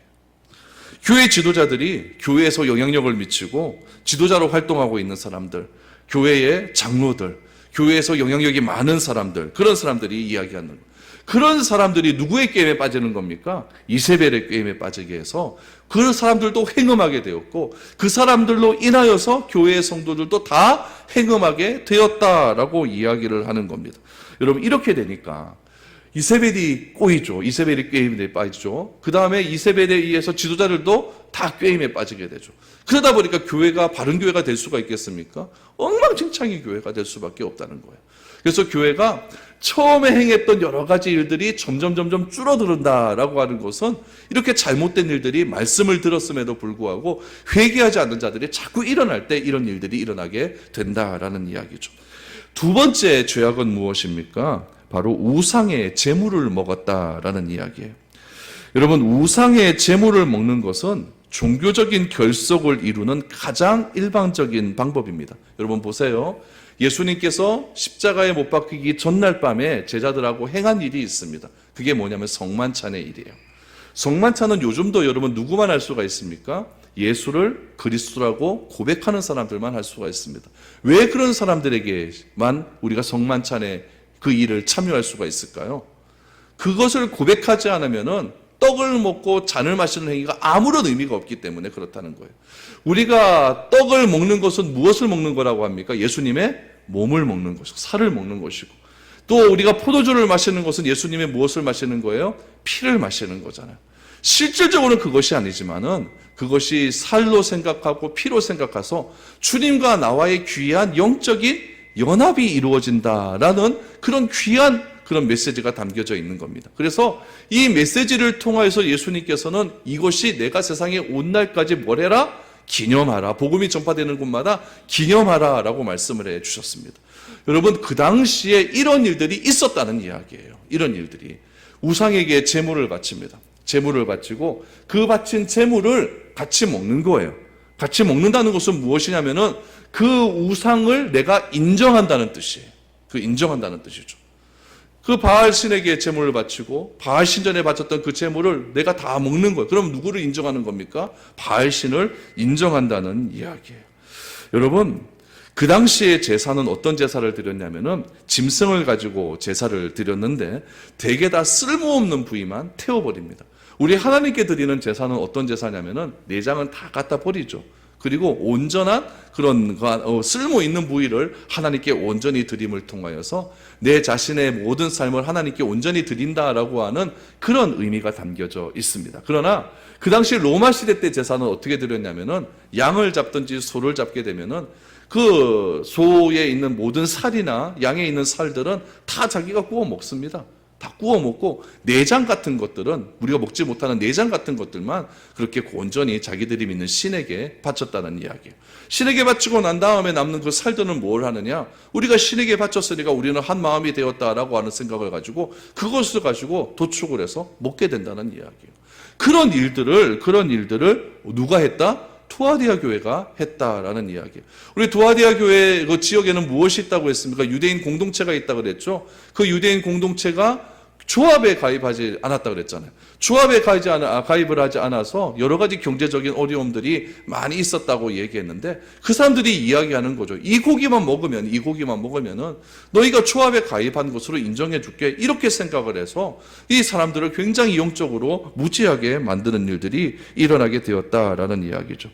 교회 지도자들이 교회에서 영향력을 미치고 지도자로 활동하고 있는 사람들, 교회의 장로들, 교회에서 영향력이 많은 사람들, 그런 사람들이 이야기하는 거예요. 그런 사람들이 누구의 게임에 빠지는 겁니까? 이세벨의 게임에 빠지게 해서 그 사람들도 행음하게 되었고 그 사람들로 인하여서 교회의 성도들도 다 행음하게 되었다라고 이야기를 하는 겁니다. 여러분, 이렇게 되니까 이세벨이 꼬이죠. 이세벨이 게임에 빠지죠. 그 다음에 이세벨에 의해서 지도자들도 다 게임에 빠지게 되죠. 그러다 보니까 교회가 바른 교회가 될 수가 있겠습니까? 엉망진창이 교회가 될 수밖에 없다는 거예요. 그래서 교회가 처음에 행했던 여러 가지 일들이 점점 줄어든다라고 하는 것은 이렇게 잘못된 일들이 말씀을 들었음에도 불구하고 회개하지 않는 자들이 자꾸 일어날 때 이런 일들이 일어나게 된다라는 이야기죠. 두 번째 죄악은 무엇입니까? 바로 우상의 제물을 먹었다라는 이야기예요. 여러분, 우상의 제물을 먹는 것은 종교적인 결속을 이루는 가장 일반적인 방법입니다. 여러분 보세요. 예수님께서 십자가에 못 박히기 전날 밤에 제자들하고 행한 일이 있습니다. 그게 뭐냐면 성만찬의 일이에요. 성만찬은 요즘도 여러분 누구만 할 수가 있습니까? 예수를 그리스도라고 고백하는 사람들만 할 수가 있습니다. 왜 그런 사람들에게만 우리가 성만찬의 그 일을 참여할 수가 있을까요? 그것을 고백하지 않으면은 떡을 먹고 잔을 마시는 행위가 아무런 의미가 없기 때문에 그렇다는 거예요. 우리가 떡을 먹는 것은 무엇을 먹는 거라고 합니까? 예수님의 몸을 먹는 것이고 살을 먹는 것이고, 또 우리가 포도주를 마시는 것은 예수님의 무엇을 마시는 거예요? 피를 마시는 거잖아요. 실질적으로는 그것이 아니지만은 그것이 살로 생각하고 피로 생각해서 주님과 나와의 귀한 영적인 연합이 이루어진다라는 그런 귀한 그런 메시지가 담겨져 있는 겁니다. 그래서 이 메시지를 통하여서 예수님께서는 이것이 내가 세상에 온 날까지 뭘 해라? 기념하라. 복음이 전파되는 곳마다 기념하라 라고 말씀을 해 주셨습니다. 여러분, 그 당시에 이런 일들이 있었다는 이야기예요. 이런 일들이. 우상에게 제물을 바칩니다. 제물을 바치고 그 바친 제물을 같이 먹는 거예요. 같이 먹는다는 것은 무엇이냐면은 그 우상을 내가 인정한다는 뜻이에요. 그 인정한다는 뜻이죠. 그 바알 신에게 제물을 바치고 바알 신전에 바쳤던 그 제물을 내가 다 먹는 거예요. 그럼 누구를 인정하는 겁니까? 바알 신을 인정한다는 이야기예요. 여러분, 그 당시에 제사는 어떤 제사를 드렸냐면은 짐승을 가지고 제사를 드렸는데 대개 다 쓸모없는 부위만 태워버립니다. 우리 하나님께 드리는 제사는 어떤 제사냐면은 내장은 다 갖다 버리죠. 그리고 온전한 그런 쓸모 있는 부위를 하나님께 온전히 드림을 통하여서 내 자신의 모든 삶을 하나님께 온전히 드린다라고 하는 그런 의미가 담겨져 있습니다. 그러나 그 당시 로마 시대 때 제사는 어떻게 드렸냐면은 양을 잡든지 소를 잡게 되면은 그 소에 있는 모든 살이나 양에 있는 살들은 다 자기가 구워 먹습니다. 다 구워 먹고 내장 같은 것들은 우리가 먹지 못하는 내장 같은 것들만 그렇게 온전히 자기들이 믿는 신에게 바쳤다는 이야기예요. 신에게 바치고 난 다음에 남는 그 살들은 뭘 하느냐? 우리가 신에게 바쳤으니까 우리는 한 마음이 되었다라고 하는 생각을 가지고 그것을 가지고 도축을 해서 먹게 된다는 이야기예요. 그런 일들을 누가 했다? 투아디아 교회가 했다라는 이야기예요. 우리 투아디아 교회 그 지역에는 무엇이 있다고 했습니까? 유대인 공동체가 있다고 그랬죠. 그 유대인 공동체가 조합에 가입하지 않았다 그랬잖아요. 조합에 가입을 하지 않아서 여러 가지 경제적인 어려움들이 많이 있었다고 얘기했는데 그 사람들이 이야기하는 거죠. 이 고기만 먹으면은 너희가 조합에 가입한 것으로 인정해 줄게. 이렇게 생각을 해서 이 사람들을 굉장히 영적으로 무지하게 만드는 일들이 일어나게 되었다라는 이야기죠.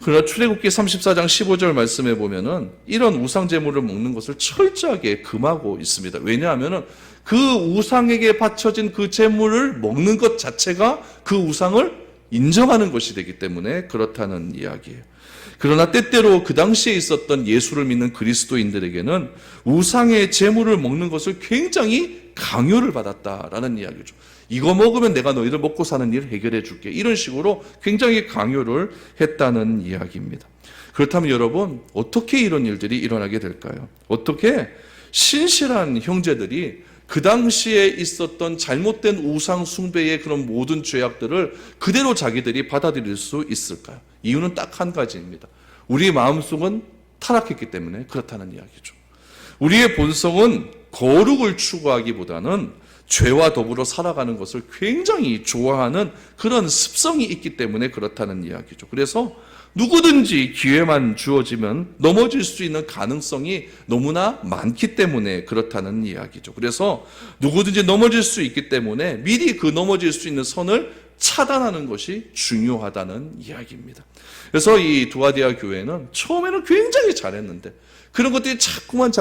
그러나 출애굽기 34장 15절 말씀에 보면은 이런 우상 제물을 먹는 것을 철저하게 금하고 있습니다. 왜냐하면은 그 우상에게 바쳐진 그 제물을 먹는 것 자체가 그 우상을 인정하는 것이 되기 때문에 그렇다는 이야기예요. 그러나 때때로 그 당시에 있었던 예수를 믿는 그리스도인들에게는 우상의 제물을 먹는 것을 굉장히 강요를 받았다라는 이야기죠. 이거 먹으면 내가 너희들 먹고 사는 일을 해결해 줄게. 이런 식으로 굉장히 강요를 했다는 이야기입니다. 그렇다면 여러분, 어떻게 이런 일들이 일어나게 될까요? 어떻게 신실한 형제들이 그 당시에 있었던 잘못된 우상 숭배의 그런 모든 죄악들을 그대로 자기들이 받아들일 수 있을까요? 이유는 딱 한 가지입니다. 우리의 마음속은 타락했기 때문에 그렇다는 이야기죠. 우리의 본성은 거룩을 추구하기보다는 죄와 더불어 살아가는 것을 굉장히 좋아하는 그런 습성이 있기 때문에 그렇다는 이야기죠. 그래서 누구든지 기회만 주어지면 넘어질 수 있는 가능성이 너무나 많기 때문에 그렇다는 이야기죠. 그래서 누구든지 넘어질 수 있기 때문에 미리 그 넘어질 수 있는 선을 차단하는 것이 중요하다는 이야기입니다. 그래서 이 두아디아 교회는 처음에는 굉장히 잘했는데 그런 것들이 자꾸만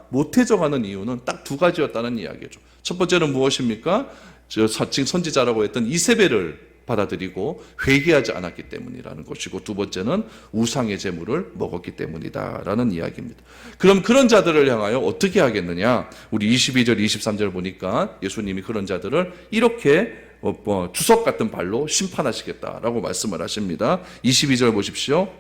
못해져가는 이유는 딱 두 가지였다는 이야기죠. 첫 번째는 무엇입니까? 사칭 선지자라고 했던 이세벨을 받아들이고 회개하지 않았기 때문이라는 것이고, 두 번째는 우상의 제물을 먹었기 때문이다라는 이야기입니다. 그럼 그런 자들을 향하여 어떻게 하겠느냐? 우리 22절 23절 보니까 예수님이 그런 자들을 이렇게 주석 같은 발로 심판하시겠다라고 말씀을 하십니다. 22절 보십시오.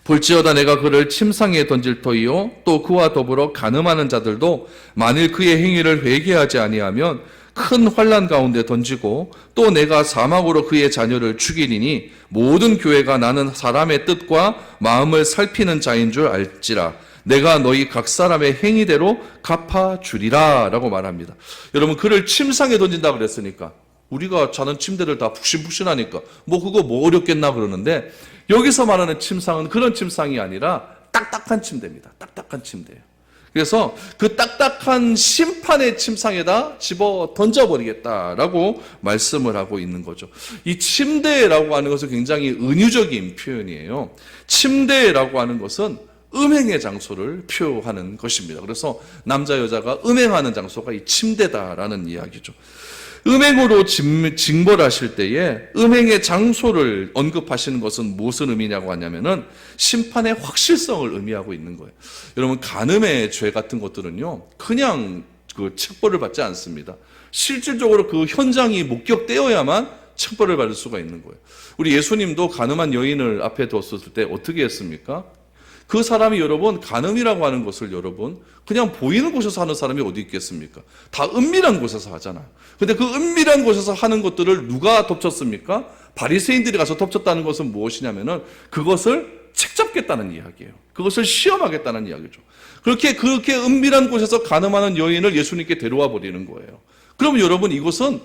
볼지어다 내가 그를 침상에 던질 터이요 또 그와 더불어 간음하는 자들도 만일 그의 행위를 회개하지 아니하면 큰 환난 가운데 던지고 또 내가 사막으로 그의 자녀를 죽이리니 모든 교회가 나는 사람의 뜻과 마음을 살피는 자인 줄 알지라. 내가 너희 각 사람의 행위대로 갚아주리라 라고 말합니다. 여러분, 그를 침상에 던진다 그랬으니까 우리가 자는 침대를 다 푹신푹신하니까 그거 어렵겠나 그러는데, 여기서 말하는 침상은 그런 침상이 아니라 딱딱한 침대입니다. 딱딱한 침대예요. 그래서 그 딱딱한 심판의 침상에다 집어 던져버리겠다라고 말씀을 하고 있는 거죠. 이 침대라고 하는 것은 굉장히 은유적인 표현이에요. 침대라고 하는 것은 음행의 장소를 표하는 것입니다. 그래서 남자 여자가 음행하는 장소가 이 침대다라는 이야기죠. 음행으로 징벌하실 때에 음행의 장소를 언급하시는 것은 무슨 의미냐고 하냐면은 심판의 확실성을 의미하고 있는 거예요. 여러분, 간음의 죄 같은 것들은요, 그냥 그 책벌을 받지 않습니다. 실질적으로 그 현장이 목격되어야만 책벌을 받을 수가 있는 거예요. 우리 예수님도 간음한 여인을 앞에 뒀을 때 어떻게 했습니까? 그 사람이 여러분, 간음이라고 하는 것을 여러분, 그냥 보이는 곳에서 하는 사람이 어디 있겠습니까? 다 은밀한 곳에서 하잖아요. 근데 그 은밀한 곳에서 하는 것들을 누가 덮쳤습니까? 바리새인들이 가서 덮쳤다는 것은 무엇이냐면은 그것을 책잡겠다는 이야기예요. 그것을 시험하겠다는 이야기죠. 그렇게 은밀한 곳에서 간음하는 여인을 예수님께 데려와 버리는 거예요. 그럼 여러분, 이것은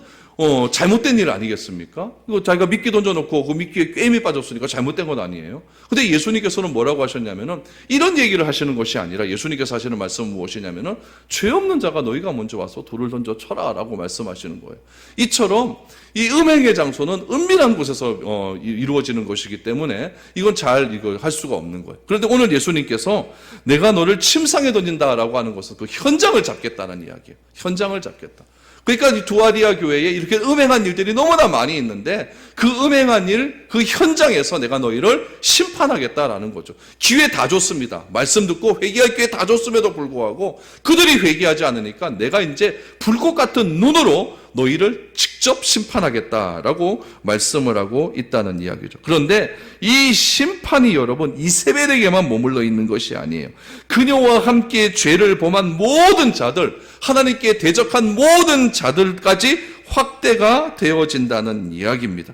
잘못된 일 아니겠습니까? 이거 자기가 미끼 던져놓고 그 미끼에 꿰임이 빠졌으니까 잘못된 건 아니에요. 근데 예수님께서는 뭐라고 하셨냐면은 이런 얘기를 하시는 것이 아니라 예수님께서 하시는 말씀은 무엇이냐면은 죄 없는 자가 너희가 먼저 와서 돌을 던져 쳐라 라고 말씀하시는 거예요. 이처럼 이 음행의 장소는 은밀한 곳에서 이루어지는 것이기 때문에 이건 이걸 할 수가 없는 거예요. 그런데 오늘 예수님께서 내가 너를 침상에 던진다라고 하는 것은 그 현장을 잡겠다는 이야기예요. 현장을 잡겠다. 그러니까 이 두아디아 교회에 이렇게 음행한 일들이 너무나 많이 있는데 그 음행한 일, 그 현장에서 내가 너희를 심판하겠다라는 거죠. 기회 다 줬습니다. 말씀 듣고 회개할 기회 다 줬음에도 불구하고 그들이 회개하지 않으니까 내가 이제 불꽃 같은 눈으로 너희를 직접 심판하겠다라고 말씀을 하고 있다는 이야기죠. 그런데 이 심판이 여러분 이세벨에게만 머물러 있는 것이 아니에요. 그녀와 함께 죄를 범한 모든 자들, 하나님께 대적한 모든 자들까지 확대가 되어진다는 이야기입니다.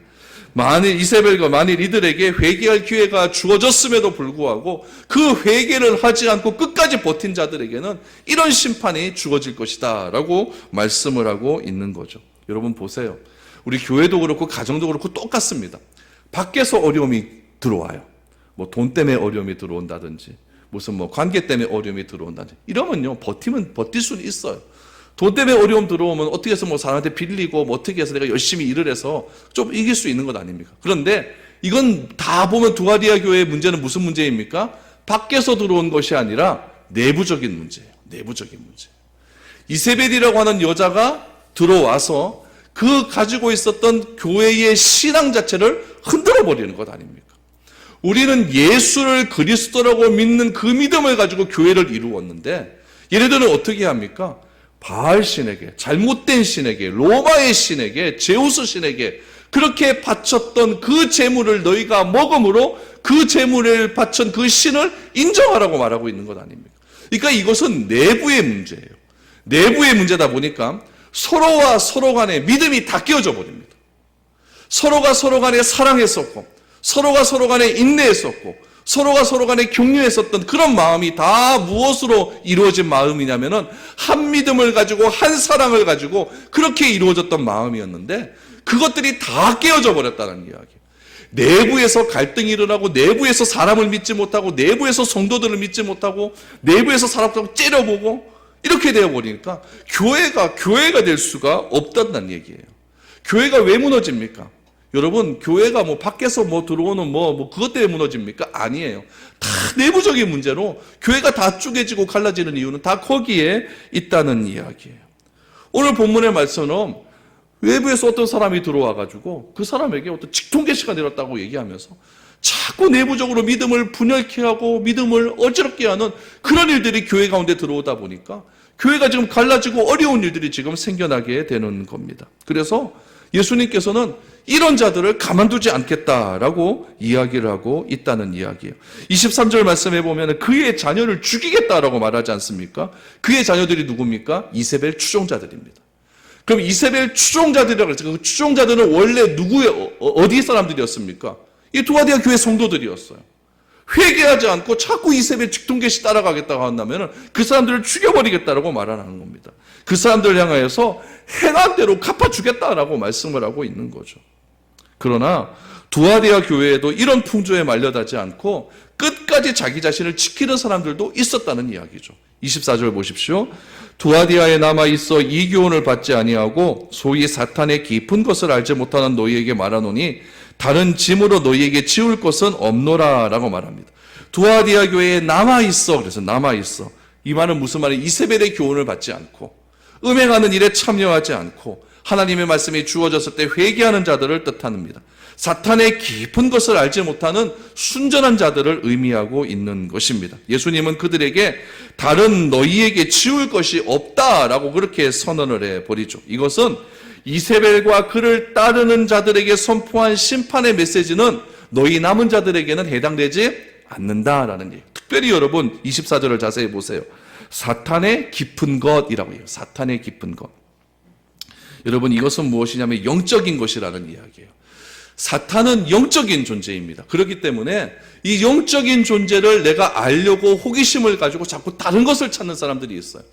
만일 이들에게 회개할 기회가 주어졌음에도 불구하고 그 회개를 하지 않고 끝까지 버틴 자들에게는 이런 심판이 주어질 것이다 라고 말씀을 하고 있는 거죠. 여러분 보세요. 우리 교회도 그렇고 가정도 그렇고 똑같습니다. 밖에서 어려움이 들어와요. 돈 때문에 어려움이 들어온다든지 무슨 관계 때문에 어려움이 들어온다든지 이러면요, 버틸 수는 있어요. 돈 때문에 어려움 들어오면 어떻게 해서 사람한테 빌리고 어떻게 해서 내가 열심히 일을 해서 좀 이길 수 있는 것 아닙니까? 그런데 이건 다 보면 두아디아 교회의 문제는 무슨 문제입니까? 밖에서 들어온 것이 아니라 내부적인 문제예요. 내부적인 문제. 이세벨이라고 하는 여자가 들어와서 그 가지고 있었던 교회의 신앙 자체를 흔들어 버리는 것 아닙니까? 우리는 예수를 그리스도라고 믿는 그 믿음을 가지고 교회를 이루었는데 얘네들은 어떻게 합니까? 바알 신에게, 잘못된 신에게, 로마의 신에게, 제우스 신에게 그렇게 바쳤던 그 재물을 너희가 먹음으로 그 재물을 바친 그 신을 인정하라고 말하고 있는 것 아닙니까? 그러니까 이것은 내부의 문제예요. 내부의 문제다 보니까 서로와 서로 간의 믿음이 다 깨어져 버립니다. 서로가 서로 간에 사랑했었고 서로가 서로 간에 인내했었고 서로가 서로 간에 격려했었던 그런 마음이 다 무엇으로 이루어진 마음이냐면은 한 믿음을 가지고 한 사랑을 가지고 그렇게 이루어졌던 마음이었는데 그것들이 다 깨어져 버렸다는 이야기. 내부에서 갈등이 일어나고 내부에서 사람을 믿지 못하고 내부에서 성도들을 믿지 못하고 내부에서 사람들을 째려보고 이렇게 되어버리니까 교회가 될 수가 없다는 얘기예요. 교회가 왜 무너집니까? 여러분, 교회가 밖에서 들어오는 그것 때문에 무너집니까? 아니에요. 다 내부적인 문제로 교회가 다 쪼개지고 갈라지는 이유는 다 거기에 있다는 이야기예요. 오늘 본문의 말씀은 외부에서 어떤 사람이 들어와가지고 그 사람에게 어떤 직통계시가 내렸다고 얘기하면서 자꾸 내부적으로 믿음을 분열케 하고 믿음을 어지럽게 하는 그런 일들이 교회 가운데 들어오다 보니까 교회가 지금 갈라지고 어려운 일들이 지금 생겨나게 되는 겁니다. 그래서 예수님께서는 이런 자들을 가만두지 않겠다라고 이야기를 하고 있다는 이야기예요. 23절 말씀해 보면 그의 자녀를 죽이겠다라고 말하지 않습니까? 그의 자녀들이 누굽니까? 이세벨 추종자들입니다. 그럼 이세벨 추종자들이라고 그랬죠. 그 추종자들은 원래 누구의 어디 사람들이었습니까? 이 두아디아 교회 성도들이었어요. 회개하지 않고 자꾸 이세벨 직통계시 따라가겠다고 한다면 그 사람들을 죽여버리겠다라고 말하는 겁니다. 그 사람들을 향하여서 행한 대로 갚아주겠다라고 말씀을 하고 있는 거죠. 그러나 두아디아 교회에도 이런 풍조에 말려들지 않고 끝까지 자기 자신을 지키는 사람들도 있었다는 이야기죠. 24절 보십시오. 두아디아에 남아있어 이 교훈을 받지 아니하고 소위 사탄의 깊은 것을 알지 못하는 너희에게 말하노니 다른 짐으로 너희에게 지울 것은 없노라 라고 말합니다. 두아디아 교회에 남아있어. 그래서 남아있어. 이 말은 무슨 말이에요? 이세벨의 교훈을 받지 않고 음행하는 일에 참여하지 않고 하나님의 말씀이 주어졌을 때 회개하는 자들을 뜻합니다. 사탄의 깊은 것을 알지 못하는 순전한 자들을 의미하고 있는 것입니다. 예수님은 그들에게 다른 너희에게 지울 것이 없다라고 그렇게 선언을 해버리죠. 이것은 이세벨과 그를 따르는 자들에게 선포한 심판의 메시지는 너희 남은 자들에게는 해당되지 않는다라는 얘기예요. 특별히 여러분 24절을 자세히 보세요. 사탄의 깊은 것이라고 해요. 사탄의 깊은 것. 여러분 이것은 무엇이냐면 영적인 것이라는 이야기예요. 사탄은 영적인 존재입니다. 그렇기 때문에 이 영적인 존재를 내가 알려고 호기심을 가지고 자꾸 다른 것을 찾는 사람들이 있어요.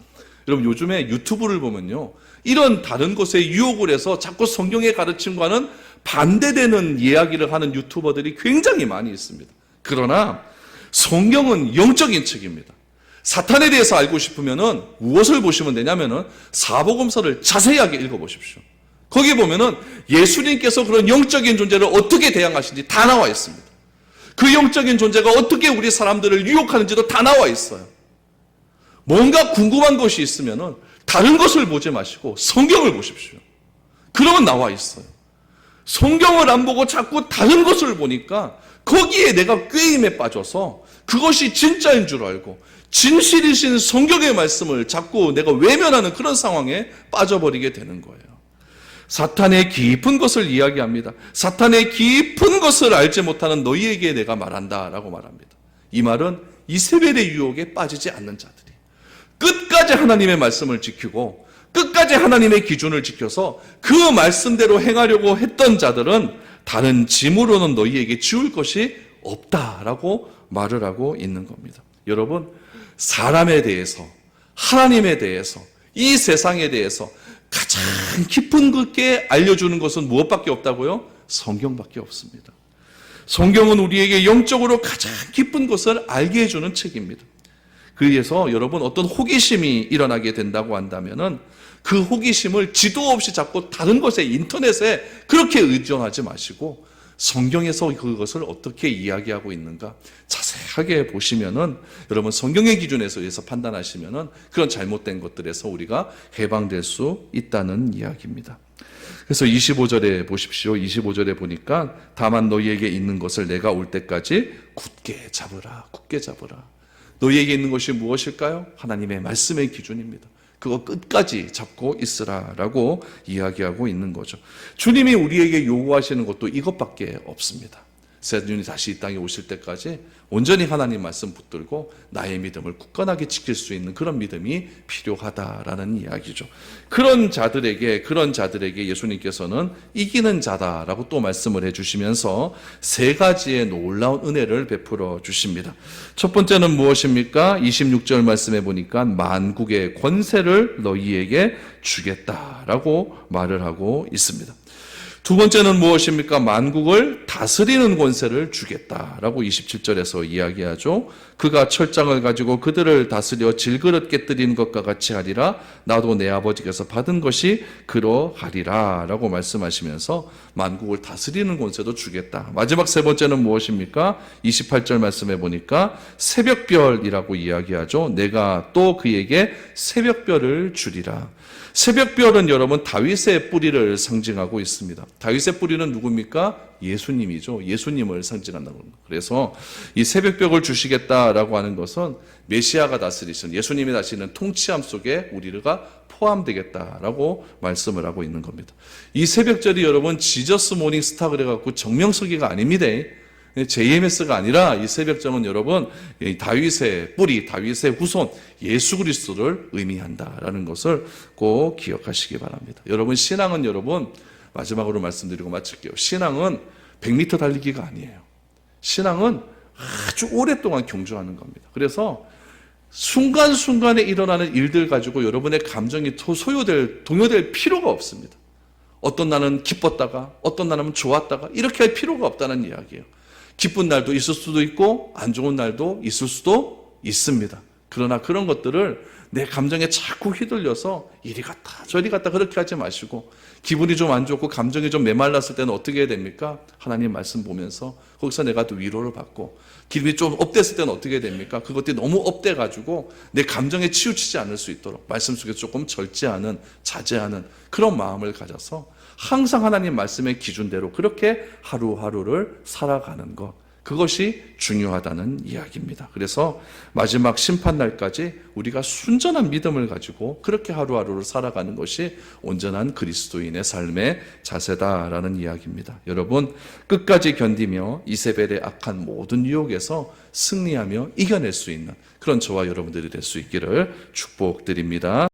여러분 요즘에 유튜브를 보면요. 이런 다른 것에 유혹을 해서 자꾸 성경의 가르침과는 반대되는 이야기를 하는 유튜버들이 굉장히 많이 있습니다. 그러나 성경은 영적인 책입니다. 사탄에 대해서 알고 싶으면은 무엇을 보시면 되냐면은 사복음서를 자세하게 읽어보십시오. 거기 보면은 예수님께서 그런 영적인 존재를 어떻게 대항하신지 다 나와 있습니다. 그 영적인 존재가 어떻게 우리 사람들을 유혹하는지도 다 나와 있어요. 뭔가 궁금한 것이 있으면은 다른 것을 보지 마시고 성경을 보십시오. 그러면 나와 있어요. 성경을 안 보고 자꾸 다른 것을 보니까 거기에 내가 꾀임에 빠져서 그것이 진짜인 줄 알고 진실이신 성경의 말씀을 자꾸 내가 외면하는 그런 상황에 빠져버리게 되는 거예요. 사탄의 깊은 것을 이야기합니다. 사탄의 깊은 것을 알지 못하는 너희에게 내가 말한다라고 말합니다. 이 말은 이세벨의 유혹에 빠지지 않는 자들이 끝까지 하나님의 말씀을 지키고 끝까지 하나님의 기준을 지켜서 그 말씀대로 행하려고 했던 자들은 다른 짐으로는 너희에게 지울 것이 없다라고 말을 하고 있는 겁니다. 여러분 사람에 대해서 하나님에 대해서 이 세상에 대해서 가장 깊은 깊게 알려주는 것은 무엇밖에 없다고요? 성경밖에 없습니다. 성경은 우리에게 영적으로 가장 깊은 것을 알게 해주는 책입니다. 그래서 여러분 어떤 호기심이 일어나게 된다고 한다면은 그 호기심을 지도 없이 자꾸 다른 것에 인터넷에 그렇게 의존하지 마시고 성경에서 그것을 어떻게 이야기하고 있는가 자세하게 보시면은 여러분 성경의 기준에서 의해서 판단하시면은 그런 잘못된 것들에서 우리가 해방될 수 있다는 이야기입니다. 그래서 25절에 보십시오. 25절에 보니까 다만 너희에게 있는 것을 내가 올 때까지 굳게 잡으라. 굳게 잡으라. 너희에게 있는 것이 무엇일까요? 하나님의 말씀의 기준입니다. 그거 끝까지 잡고 있으라라고 이야기하고 있는 거죠. 주님이 우리에게 요구하시는 것도 이것밖에 없습니다. 세준이 다시 이 땅에 오실 때까지 온전히 하나님 말씀 붙들고 나의 믿음을 굳건하게 지킬 수 있는 그런 믿음이 필요하다라는 이야기죠. 그런 자들에게 예수님께서는 이기는 자다라고 또 말씀을 해주시면서 세 가지의 놀라운 은혜를 베풀어 주십니다. 첫 번째는 무엇입니까? 26절 말씀해 보니까 만국의 권세를 너희에게 주겠다라고 말을 하고 있습니다. 두 번째는 무엇입니까? 만국을 다스리는 권세를 주겠다라고 27절에서 이야기하죠. 그가 철장을 가지고 그들을 다스려 질그릇 깨뜨리는 것과 같이 하리라. 나도 내 아버지께서 받은 것이 그러하리라 라고 말씀하시면서 만국을 다스리는 권세도 주겠다. 마지막 세 번째는 무엇입니까? 28절 말씀해 보니까 새벽별이라고 이야기하죠. 내가 또 그에게 새벽별을 주리라. 새벽별은 여러분 다윗의 뿌리를 상징하고 있습니다. 다윗의 뿌리는 누굽니까? 예수님이죠. 예수님을 상징한다는 겁니다. 그래서 이 새벽벽을 주시겠다라고 하는 것은 메시아가 다스리시는, 예수님이 다스리는 통치함 속에 우리가 포함되겠다라고 말씀을 하고 있는 겁니다. 이 새벽절이 여러분 지저스 모닝 스타 그래갖고 정명석이가 아닙니다. JMS가 아니라 이 새벽정은 여러분 다윗의 뿌리, 다윗의 후손 예수 그리스도를 의미한다라는 것을 꼭 기억하시기 바랍니다. 여러분 신앙은 여러분 마지막으로 말씀드리고 마칠게요. 신앙은 100m 달리기가 아니에요. 신앙은 아주 오랫동안 경주하는 겁니다. 그래서 순간순간에 일어나는 일들 가지고 여러분의 감정이 동요될 필요가 없습니다. 어떤 날은 기뻤다가 어떤 날은 좋았다가 이렇게 할 필요가 없다는 이야기예요. 기쁜 날도 있을 수도 있고 안 좋은 날도 있을 수도 있습니다. 그러나 그런 것들을 내 감정에 자꾸 휘둘려서 이리 갔다 저리 갔다 그렇게 하지 마시고, 기분이 좀 안 좋고 감정이 좀 메말랐을 때는 어떻게 해야 됩니까? 하나님 말씀 보면서 거기서 내가 또 위로를 받고, 기분이 좀 업됐을 때는 어떻게 해야 됩니까? 그것들이 너무 업돼가지고 내 감정에 치우치지 않을 수 있도록 말씀 속에 조금 절제하는, 자제하는 그런 마음을 가져서 항상 하나님 말씀의 기준대로 그렇게 하루하루를 살아가는 것, 그것이 중요하다는 이야기입니다. 그래서 마지막 심판날까지 우리가 순전한 믿음을 가지고 그렇게 하루하루를 살아가는 것이 온전한 그리스도인의 삶의 자세다라는 이야기입니다. 여러분 끝까지 견디며 이세벨의 악한 모든 유혹에서 승리하며 이겨낼 수 있는 그런 저와 여러분들이 될 수 있기를 축복드립니다.